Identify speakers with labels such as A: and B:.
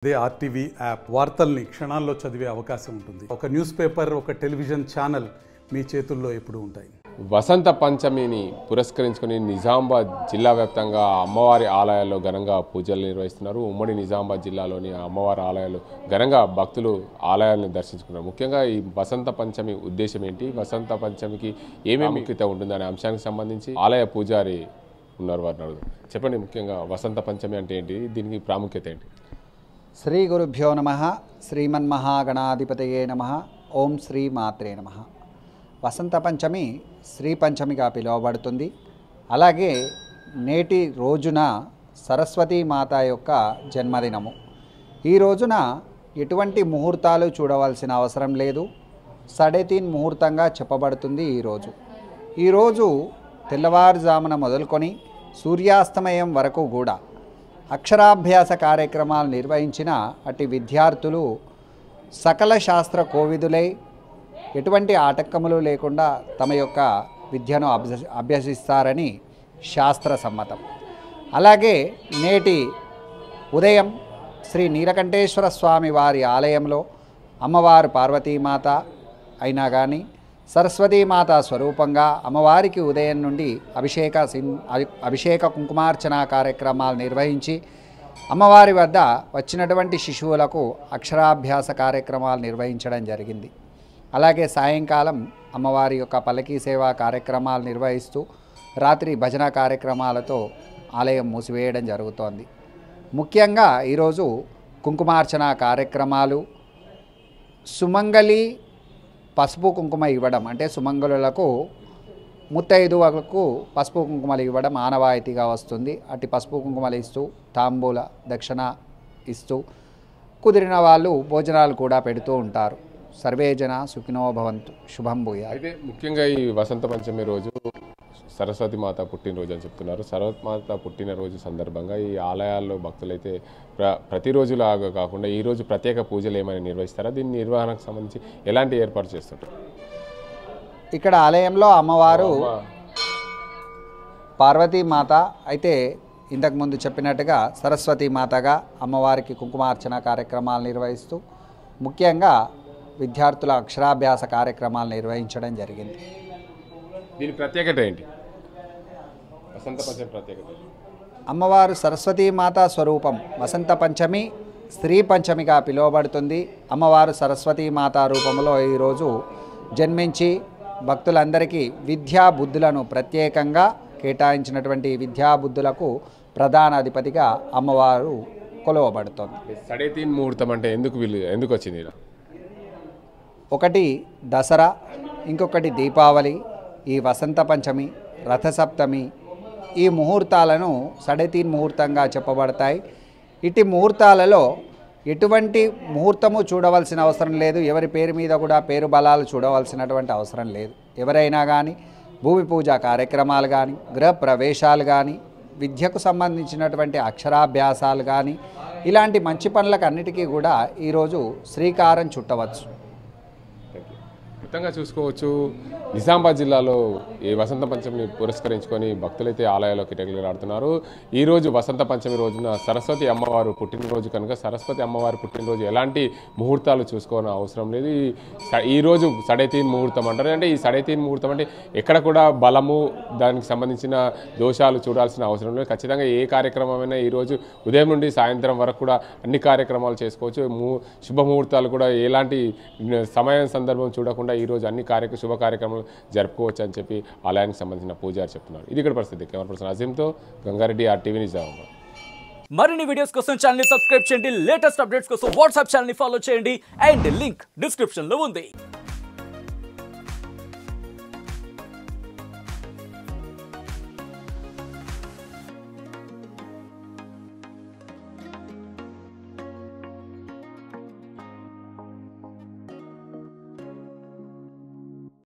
A: అదే RTV app వార్తల్ని క్షణాల్లో చదివే అవకాశం ఉంటుంది. ఒక న్యూస్ పేపర్, ఒక టెలివిజన్ ఛానల్ మీ చేతుల్లో ఎప్పుడూ ఉంటాయి.
B: వసంత పంచమిని పురస్కరించుకొని నిజామాబాద్ జిల్లా వ్యాప్తంగా అమ్మవారి ఆలయాల్లో ఘనంగా పూజలు నిర్వహిస్తున్నారు. ఉమ్మడి నిజామాబాద్ జిల్లాలోని అమ్మవారి ఆలయాలు ఘనంగా భక్తులు ఆలయాలను దర్శించుకున్నారు. ముఖ్యంగా ఈ వసంత పంచమి ఉద్దేశం ఏంటి, వసంత పంచమికి ఏమేమి ముఖ్యత ఉంటుందనే అంశానికి సంబంధించి ఆలయ పూజారి ఉన్నారు, వారిని అడుగుదాం. చెప్పండి, ముఖ్యంగా వసంత పంచమి అంటే ఏంటి, దీనికి ప్రాముఖ్యత ఏంటి?
C: శ్రీ గురుభ్యో నమః. శ్రీమన్మహాగణాధిపతయే నమః. ఓం శ్రీ మాత్రే నమః. వసంత పంచమి శ్రీ పంచమిగా పిలువబడుతుంది. అలాగే నేటి రోజున సరస్వతీ మాత యొక్క జన్మదినము. ఈ రోజున ఎటువంటి ముహూర్తాలు చూడవలసిన అవసరం లేదు. 3:30 ముహూర్తంగా చెప్పబడుతుంది. ఈరోజు తెల్లవారుజామున మొదలుకొని సూర్యాస్తమయం వరకు కూడా అక్షరాభ్యాస కార్యక్రమాలు నిర్వహించిన అటు విద్యార్థులు సకల శాస్త్ర కోవిదులై ఎటువంటి ఆటంకములు లేకుండా తమ యొక్క విద్యను అభ్యసిస్తారని శాస్త్ర సమ్మతం. అలాగే నేటి ఉదయం శ్రీ నీలకంఠేశ్వర స్వామి వారి ఆలయంలో అమ్మవారు పార్వతీమాత అయినా కానీ సరస్వతీమాత స్వరూపంగా అమ్మవారికి ఉదయం నుండి అభిషేక కుంకుమార్చన కార్యక్రమాలు నిర్వహించి అమ్మవారి వద్ద వచ్చినటువంటి శిశువులకు అక్షరాభ్యాస కార్యక్రమాలు నిర్వహించడం జరిగింది. అలాగే సాయంకాలం అమ్మవారి యొక్క పల్లకీ సేవా కార్యక్రమాలు నిర్వహిస్తూ రాత్రి భజన కార్యక్రమాలతో ఆలయం మూసివేయడం జరుగుతోంది. ముఖ్యంగా ఈరోజు కుంకుమార్చన కార్యక్రమాలు, సుమంగళి పసుపు కుంకుమ ఇవ్వడం, అంటే సుమంగళులకు ముత్తైదువులకు పసుపు కుంకుమలు ఇవ్వడం ఆనవాయితీగా వస్తుంది. అటు పసుపు కుంకుమలు ఇస్తూ తాంబూల దక్షిణ ఇస్తూ కుదిరిన వాళ్ళు భోజనాలు కూడా పెడుతూ ఉంటారు. సర్వేజన సుఖినో భవంతు, శుభం భూయాత్.
B: అయితే ముఖ్యంగా ఈ వసంత పంచమి రోజు సరస్వతి మాత పుట్టినరోజు అని చెప్తున్నారు. సరస్వతి మాత పుట్టినరోజు సందర్భంగా ఈ ఆలయాల్లో భక్తులైతే ప్రతిరోజులాగా కాకుండా ఈరోజు ప్రత్యేక పూజలు ఏమైనా నిర్వహిస్తారా? దీని నిర్వహణకు సంబంధించి ఎలాంటి ఏర్పాటు చేస్తుంటారు?
C: ఇక్కడ ఆలయంలో అమ్మవారు పార్వతీమాత అయితే ఇంతకుముందు చెప్పినట్టుగా సరస్వతీ మాతగా అమ్మవారికి కుంకుమార్చన కార్యక్రమాలు నిర్వహిస్తూ ముఖ్యంగా విద్యార్థుల అక్షరాభ్యాస కార్యక్రమాలు నిర్వహించడం జరిగింది.
B: దీని ప్రత్యేకత ఏంటి? వసంత పంచమి ప్రత్యేకత.
C: అమ్మవారు సరస్వతీమాత స్వరూపం. వసంత పంచమి స్త్రీ పంచమిగా పిలువబడుతుంది. అమ్మవారు సరస్వతీమాత రూపంలో ఈరోజు జన్మించి భక్తులందరికీ విద్యా బుద్ధులను ప్రత్యేకంగా కేటాయించినటువంటి విద్యా బుద్ధులకు ప్రధాన అధిపతిగా అమ్మవారు కొలువబడుతుంది.
B: 3:30 ముహూర్తం అంటే ఎందుకు వచ్చింది?
C: ఒకటి దసరా, ఇంకొకటి దీపావళి, ఈ వసంత పంచమి, రథసప్తమి, ఈ ముహూర్తాలను 3:30 ముహూర్తంగా చెప్పబడతాయి. ఇటు ముహూర్తాలలో ఎటువంటి ముహూర్తము చూడవలసిన అవసరం లేదు. ఎవరి పేరు మీద కూడా పేరు బలాలు చూడవలసినటువంటి అవసరం లేదు. ఎవరైనా కానీ భూమి పూజ కార్యక్రమాలు కానీ, గృహ ప్రవేశాలు కానీ, విద్యకు సంబంధించినటువంటి అక్షరాభ్యాసాలు కానీ, ఇలాంటి మంచి పనులకు అన్నిటికీ కూడా ఈరోజు శ్రీకారం చుట్టవచ్చు.
B: మొత్తంగా చూసుకోవచ్చు, నిజామాబాద్ జిల్లాలో ఈ వసంత పంచమిని పురస్కరించుకొని భక్తులైతే ఆలయాల్లోకి రెగ్యులర్ ఈరోజు వసంత పంచమి రోజున సరస్వతి అమ్మవారు పుట్టినరోజు కనుక సరస్వతి అమ్మవారు పుట్టినరోజు ఎలాంటి ముహూర్తాలు చూసుకోవాలని అవసరం లేదు. ఈరోజు 3:30 ముహూర్తం అంటారు. అంటే ఈ 3:30 ముహూర్తం అంటే ఎక్కడ కూడా బలము, దానికి సంబంధించిన దోషాలు చూడాల్సిన అవసరం లేదు. ఖచ్చితంగా ఏ కార్యక్రమమైనా ఈరోజు ఉదయం నుండి సాయంత్రం వరకు కూడా అన్ని కార్యక్రమాలు చేసుకోవచ్చు. శుభముహూర్తాలు కూడా ఎలాంటి సమయం సందర్భం చూడకుండా ఈరోజు అన్ని శుభ కార్యక్రమాలు జరుపుకోవచ్చు అని చెప్పి ఆలయానికి సంబంధించిన పూజారి చెప్తున్నారు. ఇది ఇక్కడ పరిస్థితి. కెమెరా పర్సన్ అజీమ్తో గంగారెడ్డి, RTV నిజామాబాద్.
D: మరిన్ని వీడియోస్ కోసం ఛానల్ ని సబ్స్క్రైబ్ చేయండి. లేటెస్ట్ అప్డేట్స్ కోసం వాట్సాప్ ఛానల్ ని ఫాలో చేయండి. అండ్ లింక్ డిస్క్రిప్షన్ లో ఉంది.